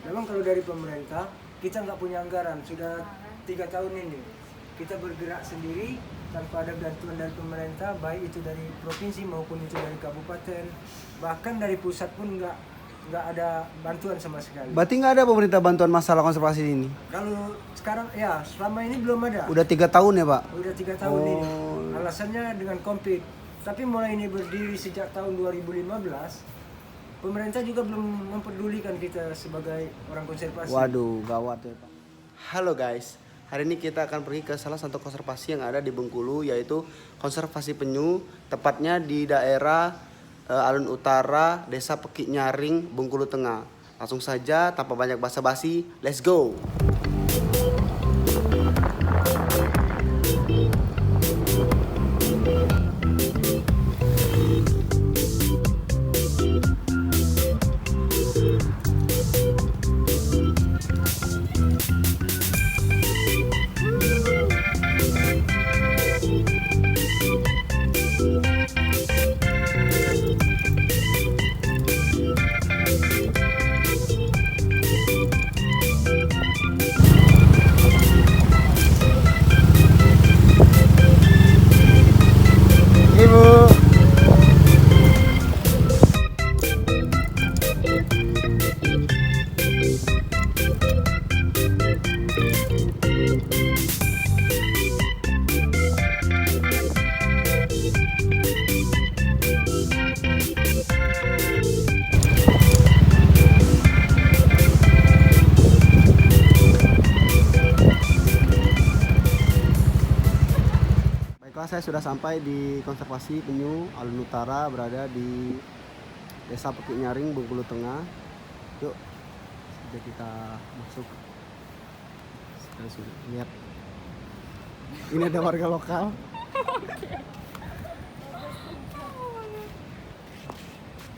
Memang kalau dari pemerintah kita nggak punya anggaran sudah 3 tahun ini. Kita bergerak sendiri tanpa ada bantuan dari pemerintah, baik itu dari provinsi maupun itu dari kabupaten, bahkan dari pusat pun nggak ada bantuan sama sekali. Berarti nggak ada pemerintah bantuan masalah konservasi ini? Kalau sekarang ya selama ini belum ada. Udah 3 tahun ya Pak? Udah 3 tahun ini. Alasannya dengan COVID. Tapi mulai ini berdiri sejak tahun 2015, pemerintah juga belum memperdulikan kita sebagai orang konservasi. Waduh, gawat ya Pak. Halo guys, hari ini kita akan pergi ke salah satu konservasi yang ada di Bengkulu, yaitu konservasi penyu, tepatnya di daerah Alun Utara, Desa Pekik Nyaring, Bengkulu Tengah. Langsung saja, tanpa banyak basa-basi, let's go! Ibu. Baiklah, saya sudah sampai di konservasi penyu Alun Utara, berada di Desa Pekik Nyaring, Bengkulu Tengah. Yuk, sudah kita masuk. Kita sudah lihat. Ini ada warga lokal.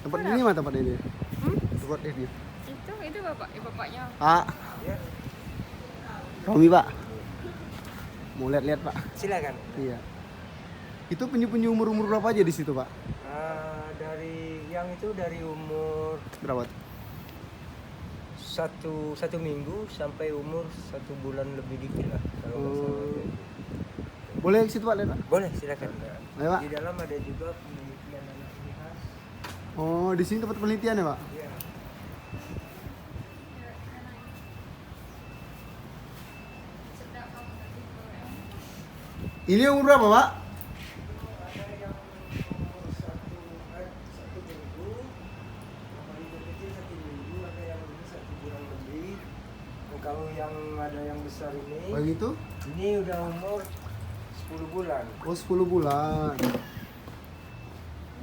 Tempat ini mana tempat ini? Tempat ini. Itu bapaknya. Pak. Romi Pak. Mau lihat-lihat Pak. Silakan. Iya. Itu penyu-penyu umur berapa aja di situ Pak? Dari yang itu dari umur Berapa? satu minggu sampai umur 1 bulan lebih dikit lah kalau nggak salah. Boleh ke situ Pak, lihat Pak? Boleh silakan. Ayo, Pak. Di dalam ada juga penelitian anak khas. Oh, di sini tempat penelitian ya Pak? Iya. Ini umur berapa Pak? Ada yang umur satu minggu, yang paling kecil 1 minggu, ada yang umur 1 bulan lebih. Dan kalau yang ada yang besar Begitu? ini udah umur 10 bulan. Oh, 10 bulan.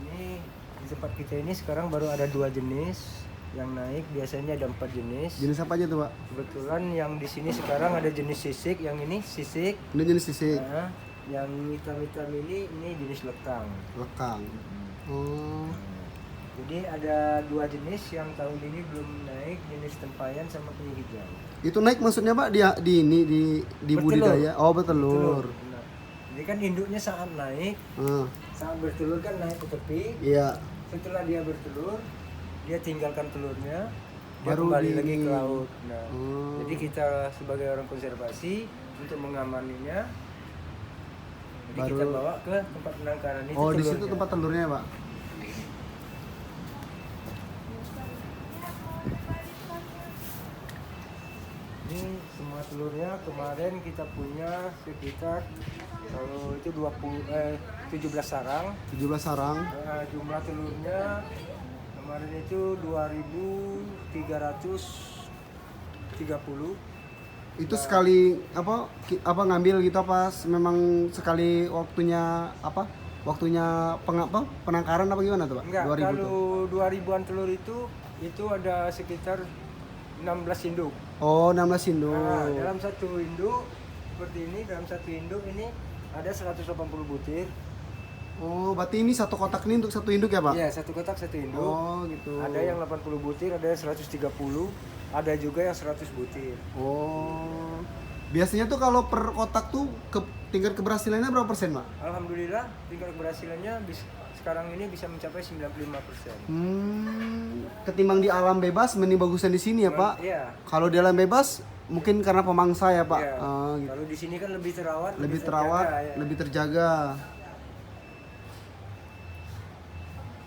Ini di tempat kita ini sekarang baru ada 2 jenis yang naik, biasanya ada 4 jenis. Jenis apa aja tuh Pak? Kebetulan yang di sini sekarang ada jenis sisik, yang ini sisik. Ini jenis sisik, Nah, yang hitam-hitam ini jenis lekang. lekang. Oh, Jadi ada 2 jenis yang tahun ini belum naik, jenis tempayan sama penyu hijau. itu naik maksudnya Pak di ini di Bertelur. budidaya? Oh, bertelur. Nah, jadi kan induknya saat naik, Ah, saat bertelur kan naik ke tepi. iya. Setelah dia bertelur, dia tinggalkan telurnya, dia Baru kembali di- lagi ke laut. Nah, Oh. jadi kita sebagai orang konservasi untuk mengamaninya, jadi kita Baru- bawa ke tempat penangkaran itu. Oh, di situ telurnya. tempat telurnya Pak. Ini semua telurnya kemarin kita punya sekitar kalau itu 17 sarang. 17 sarang. Jumlah telurnya kemarin itu 2.330. Itu sekali apa ngambil gitu apa memang sekali waktunya apa? Waktunya penangkaran apa gimana tuh Pak? Enggak, 2000 tuh. kalau 2000-an telur itu ada sekitar 16 induk. Oh, 16 induk. Nah, dalam satu induk seperti ini, dalam satu induk ini ada 180 butir. Oh, berarti ini satu kotak ini untuk satu induk ya Pak? Iya, satu kotak satu induk. Oh, gitu. Ada yang 80 butir, ada yang 130, ada juga yang 100 butir. Oh. Biasanya tuh kalau per kotak tuh tingkat keberhasilannya berapa persen, Pak? Alhamdulillah tingkat keberhasilannya bisa sekarang ini bisa mencapai 95%. Ketimbang di alam bebas mending bagusan di sini ya Pak. Iya. Kalau di alam bebas mungkin karena pemangsa ya Pak. Iya. Gitu. Kalau di sini kan lebih terawat, Lebih terawat, terjaga, ya. lebih terjaga.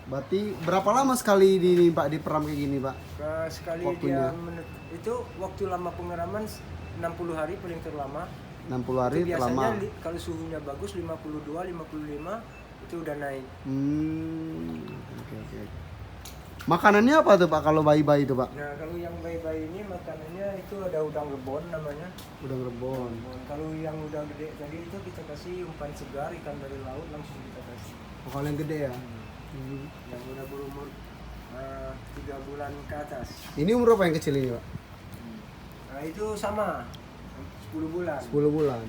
Berarti berapa lama sekali di Pak diperam kayak gini Pak? Sekali Waktunya. itu waktu lama pengeraman 60 hari paling terlama. 60 hari Itu terlama. biasanya kalau suhunya bagus 52, 55 itu udah naik. Oke. Makanannya apa tuh Pak kalau bayi-bayi itu Pak? Nah kalau yang bayi-bayi ini makanannya itu ada udang rebon namanya. Udang rebon. Kalau yang udah gede tadi itu kita kasih umpan segar ikan dari laut langsung kita kasih. Oh, kalau yang gede ya? Yang udah berumur 3 bulan ke atas. Ini umur apa yang kecil ini Pak? Nah itu sama 10 bulan. 10 bulan.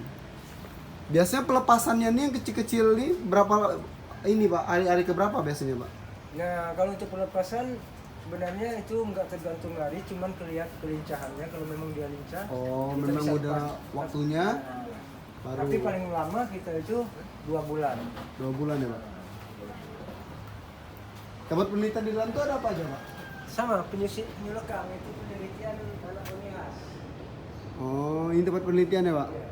Biasanya pelepasannya nih yang kecil-kecil nih berapa ini Pak? Hari-hari keberapa biasanya Pak? Nah kalau untuk pelepasan sebenarnya itu nggak tergantung hari, cuman kelihatan kelincahannya. Kalau memang dia lincah, Oh, kita memang bisa udah lepas. waktunya Nah, baru tapi paling lama kita itu 2 bulan. 2 bulan ya Pak. Tempat penelitian di dalam itu ada apa aja Pak? Sama penyulekang itu penelitian anak unihas. Oh, ini tempat penelitian ya Pak? Ya.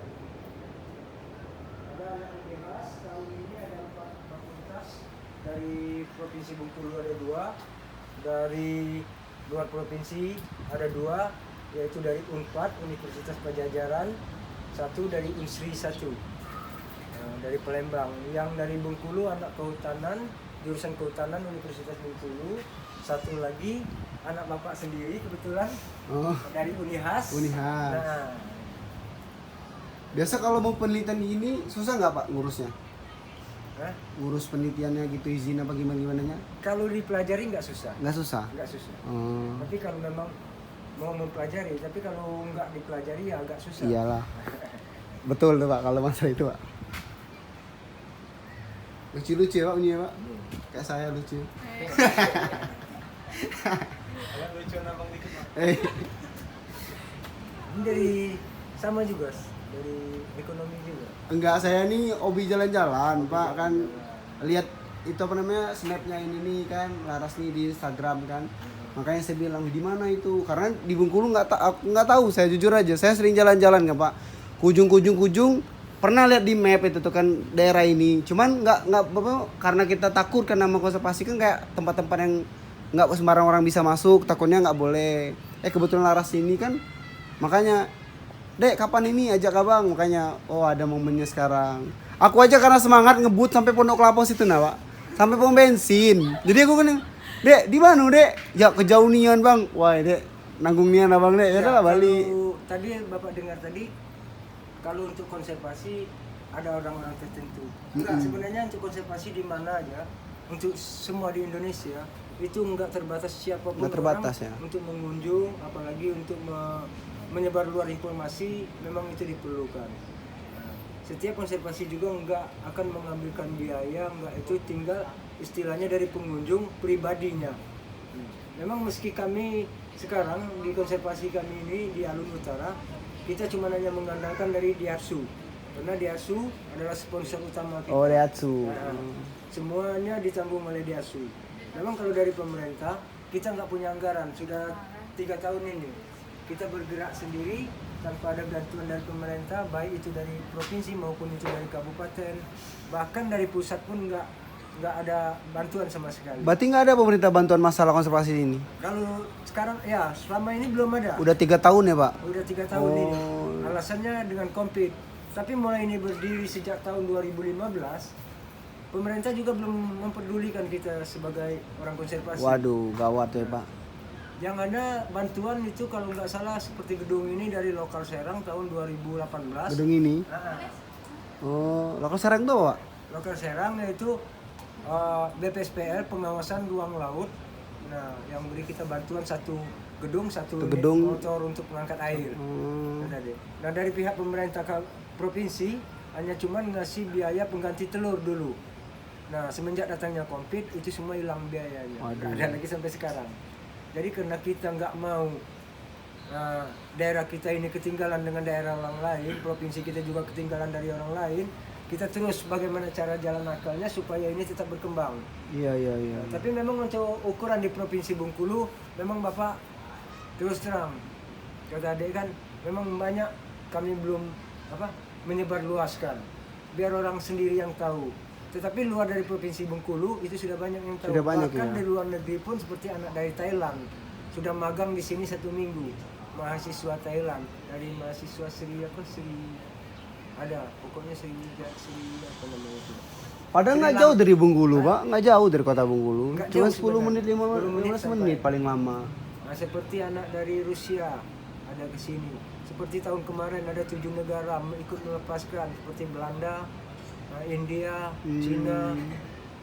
Ada anak unihas, tahun ini ada 4 fakultas. Dari Provinsi Bengkulu ada 2, dari luar provinsi ada 2, yaitu dari UNPAD, Universitas Pajajaran, 1 dari UNSRI 1, dari Palembang. Yang dari Bengkulu anak kehutanan, jurusan kehutanan Universitas Bengkulu, 1 lagi anak bapak sendiri kebetulan Oh, dari Unihas. Unihas. Nah, biasa kalau mau penelitian ini susah nggak Pak ngurusnya? Hah? Ngurus penelitiannya gitu, izin apa gimana-gimananya? Kalau dipelajari nggak susah, Nggak susah? nggak susah. Oh, Tapi kalau memang mau mempelajari, tapi kalau nggak dipelajari ya agak susah. iyalah. Betul tuh Pak kalau masalah itu Pak. Lucu-lucu ya Pak punya Pak? Kayak saya lucu. Lucu nabang dikit Pak. Eh, Ini dari sama juga, dari ekonomi juga. enggak, saya nih hobi jalan-jalan Pak, kan lihat itu apa namanya snapnya ini nih kan Laras nih di Instagram kan, makanya saya bilang di mana itu, karena di Bengkulu nggak tahu, saya jujur aja saya sering jalan-jalan kan Pak, kujung pernah lihat di map itu tuh kan daerah ini, cuman nggak apa, karena kita takut kan nama konservasi kan kayak tempat-tempat yang nggak sembarang orang bisa masuk, takutnya nggak boleh. Kebetulan Laras ini kan, makanya Dek kapan ini ajak abang, makanya oh ada momennya sekarang. Aku aja karena semangat ngebut sampai Pondok Kelapa situ nah Pak, sampai pom bensin. Jadi aku kan, Dek di mana Dek? Ya kejauh nian bang. Wah Dek nanggung nian abang Dek, ya udah lah balik. Tadi Bapak dengar tadi, kalau untuk konservasi ada orang-orang tertentu. Enggak, sebenarnya untuk konservasi di mana aja, untuk semua di Indonesia itu enggak terbatas siapapun Nggak terbatas, orang ya. untuk mengunjung, apalagi untuk menyebar luar informasi, memang itu diperlukan. Nah, setiap konservasi juga enggak akan mengambilkan biaya, enggak, itu tinggal istilahnya dari pengunjung pribadinya. Memang meski kami sekarang di konservasi kami ini di Alun Utara, kita cuma hanya mengandalkan dari Diatsu, karena Diatsu adalah sponsor utama kita. Oh Reatsu. Nah, semuanya ditanggung oleh Diatsu. Memang kalau dari pemerintah kita nggak punya anggaran, sudah 3 tahun ini kita bergerak sendiri tanpa ada bantuan dari pemerintah, baik itu dari provinsi maupun itu dari kabupaten, bahkan dari pusat pun nggak ada bantuan sama sekali. Berarti nggak ada pemerintah bantuan masalah konservasi ini? Kalau sekarang ya selama ini belum ada. Udah 3 tahun ya Pak? Udah 3 tahun ini. Oh. Alasannya dengan COVID. Tapi mulai ini berdiri sejak tahun 2015, pemerintah juga belum memperdulikan kita sebagai orang konservasi. Waduh gawat ya Pak. Yang ada bantuan itu kalau nggak salah seperti gedung ini dari Lokal Serang tahun 2018. Gedung ini? Nah, Oh, lokal Serang tuh Pak? Lokal Serang yaitu BPSPL, pengawasan ruang laut. Nah, yang beri kita bantuan satu gedung, satu unit gedung. motor untuk mengangkat air. Nah, dari pihak pemerintah provinsi hanya cuman ngasih biaya pengganti telur dulu. Nah, semenjak datangnya COVID itu semua hilang biayanya. Waduh. Nggak ada lagi sampai sekarang. Jadi karena kita nggak mau daerah kita ini ketinggalan dengan daerah orang lain, provinsi kita juga ketinggalan dari orang lain, kita terus bagaimana cara jalan akalnya supaya ini tetap berkembang. Iya. Tapi memang untuk ukuran di Provinsi Bengkulu, memang Bapak terus terang, kata adik kan, memang banyak kami belum menyebarluaskan, biar orang sendiri yang tahu. Tetapi luar dari Provinsi Bengkulu itu sudah banyak yang tahu. Sudah banyak, bahkan ya. di luar negeri pun seperti anak dari Thailand sudah magang di sini 1 minggu, mahasiswa Thailand dari mahasiswa Sri ada pokoknya Sri apa namanya itu. Padahal nggak Sri jauh dari Bengkulu, Pak. Nggak jauh dari kota Bengkulu. Nggak Cuma jauh 10 menit, 15 sampai. menit paling lama. Nah, seperti anak dari Rusia ada ke sini. Seperti tahun kemarin ada 7 negara ikut melepaskan, seperti Belanda, India, Cina.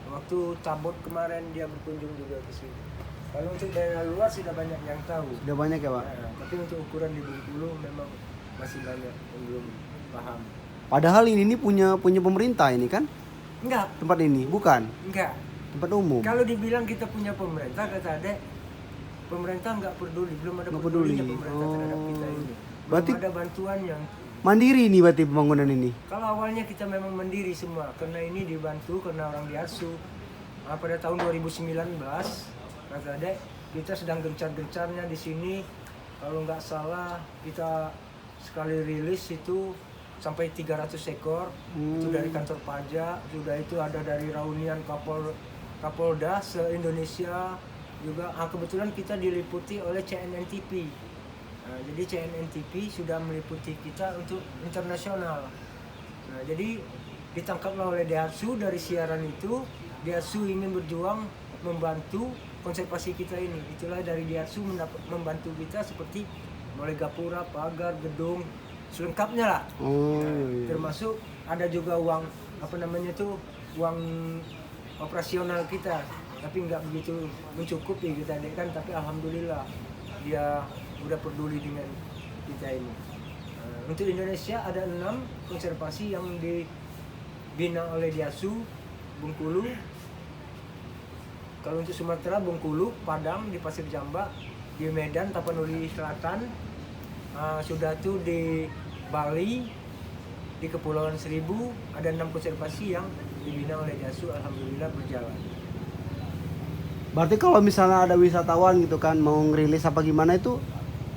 Waktu Tabot kemarin dia berkunjung juga ke sini. Kalau untuk daerah luar sudah banyak yang tahu. Sudah banyak ya, Pak. Nah, tapi untuk ukuran di Bengkulu memang masih banyak yang belum paham. Padahal ini punya pemerintah ini kan? Enggak, Tempat ini, bukan? enggak. Tempat umum. Kalau dibilang kita punya pemerintah, kata Adek, pemerintah nggak peduli, belum ada Nggak pedulinya peduli. pemerintah terhadap kita ini. Belum Berarti- ada bantuan yang. Mandiri ini berarti pembangunan ini. Kalau awalnya kita memang mandiri semua, karena ini dibantu karena orang diasuh. Pada tahun 2019, kata Adek, kita sedang gencar-gencarnya di sini. Kalau nggak salah, kita sekali rilis itu sampai 300 ekor. Itu dari kantor pajak, juga itu ada dari Raunian Kapolda se-Indonesia juga. Kebetulan kita diliputi oleh CNNTP. Nah, jadi CNNTP sudah meliputi kita untuk internasional. Nah, jadi ditangkaplah oleh Daihatsu dari siaran itu. Daihatsu ingin berjuang membantu konservasi kita ini. Itulah dari Daihatsu membantu kita seperti mulai gapura, pagar, gedung, selengkapnya lah. Oh, Nah, iya. termasuk ada juga uang uang operasional kita, tapi nggak begitu mencukupi kita kan. Tapi alhamdulillah dia udah peduli dengan kita ini. Untuk Indonesia ada 6 konservasi yang dibina oleh Daihatsu Bengkulu. Kalau untuk Sumatera, Bengkulu, Padang, di Pasir Jamba, di Medan, Tapanuli Selatan, sudah tuh di Bali, di Kepulauan Seribu, ada 6 konservasi yang dibina oleh Daihatsu, alhamdulillah berjalan. Berarti kalau misalnya ada wisatawan gitu kan mau ngerilis apa gimana itu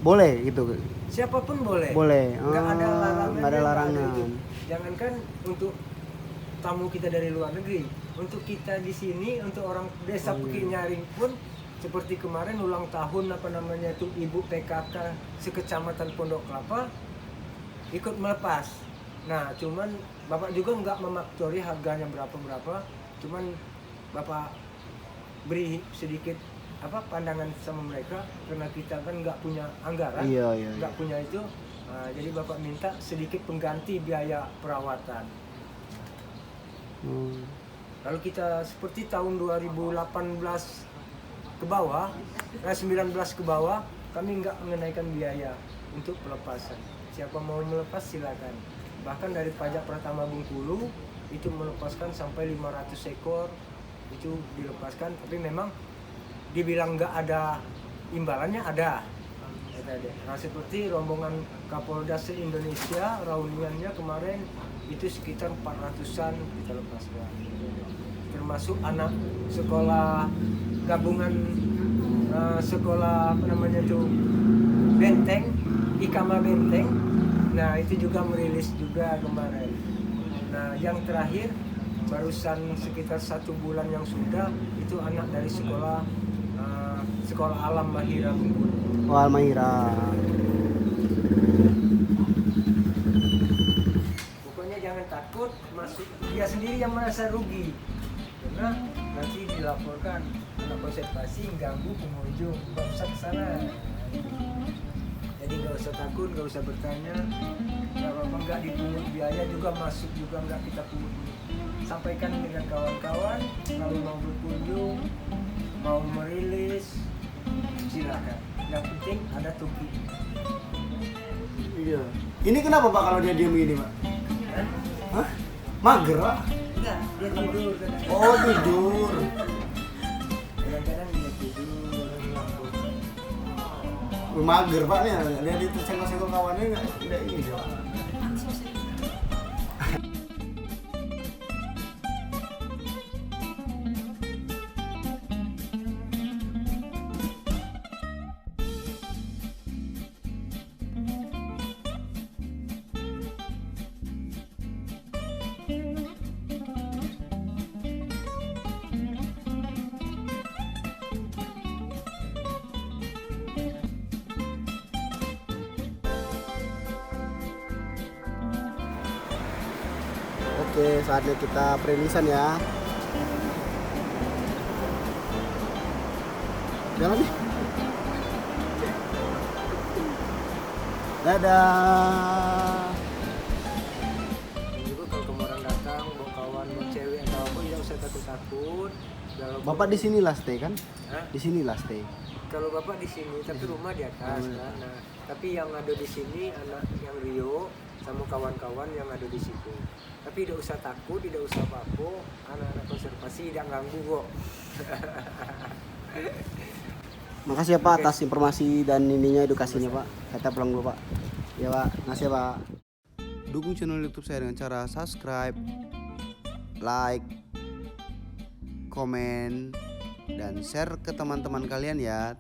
boleh gitu. Siapapun boleh. Boleh. Nggak ada larangan. Nggak ada larangan. Jangankan untuk tamu kita dari luar negeri, untuk kita di sini, untuk orang desa Peki Nyaring pun, seperti kemarin ulang tahun itu Ibu PKK sekecamatan Pondok Kelapa ikut melepas. Nah, cuman Bapak juga nggak memaktori harganya berapa, cuman Bapak beri sedikit pandangan sama mereka, karena kita kan nggak punya anggaran, Iya. nggak punya itu. Jadi Bapak minta sedikit pengganti biaya perawatan. Kalau kita seperti tahun 2018 ke bawah, 19 ke bawah, kami nggak mengenaikan biaya untuk pelepasan. Siapa mau melepas silakan. Bahkan dari pajak Pratama Bengkulu itu melepaskan sampai 500 ekor itu dilepaskan. Tapi memang dibilang nggak ada imbalannya, ada. Nah, seperti rombongan Kapolda se-Indonesia, Rauniannya kemarin itu sekitar 400-an kita lepaskan. Termasuk anak sekolah gabungan, sekolah Benteng, Ikama Benteng. Nah, itu juga merilis juga kemarin. Nah, yang terakhir barusan sekitar 1 bulan yang sudah, itu anak dari sekolah Alam Mahira Bengkulu. Oh, Almahira. Pokoknya jangan takut masuk, dia sendiri yang merasa rugi karena nanti dilaporkan anak konservasi ganggu pengunjung, nggak usah kesana. Jadi nggak usah takut, nggak usah bertanya, nggak dipungut biaya juga, masuk juga nggak kita pungut. Sampaikan dengan kawan-kawan, kalau mau berkunjung, mau merilis, silakan. Yang penting ada tuki. Iya. Ini kenapa Pak kalau dia diem gini Pak? Hah? Mager Pak? Enggak, dia tidur. Oh, tidur. Kadang-kadang dia tidur. Mager Pak nih, dia ditersenggol-senggol kawannya nggak ini Pak. Oke, saatnya kita perilisan ya. Jalan nih. Dadah. Dan juga kalau kamu orang datang, bawa kawan, bawa cewek atau apa, tidak usah takut-takut. Bapak di sini lah stay kan? Hah? Di sini lah stay. Kalau bapak di sini, tapi rumah di atas kan. Nah, tapi yang ada di sini anak yang Rio sama kawan-kawan yang ada di situ. Tapi tidak usah takut, tidak usah apa-apa. Anak-anak konservasi tidak ganggu kok. Makasih ya Pak Oke. atas informasi dan ininya edukasinya Pak. Kita pulang dulu Pak. Ya Pak, makasih ya Pak. Dukung channel YouTube saya dengan cara subscribe, like, komen, dan share ke teman-teman kalian ya.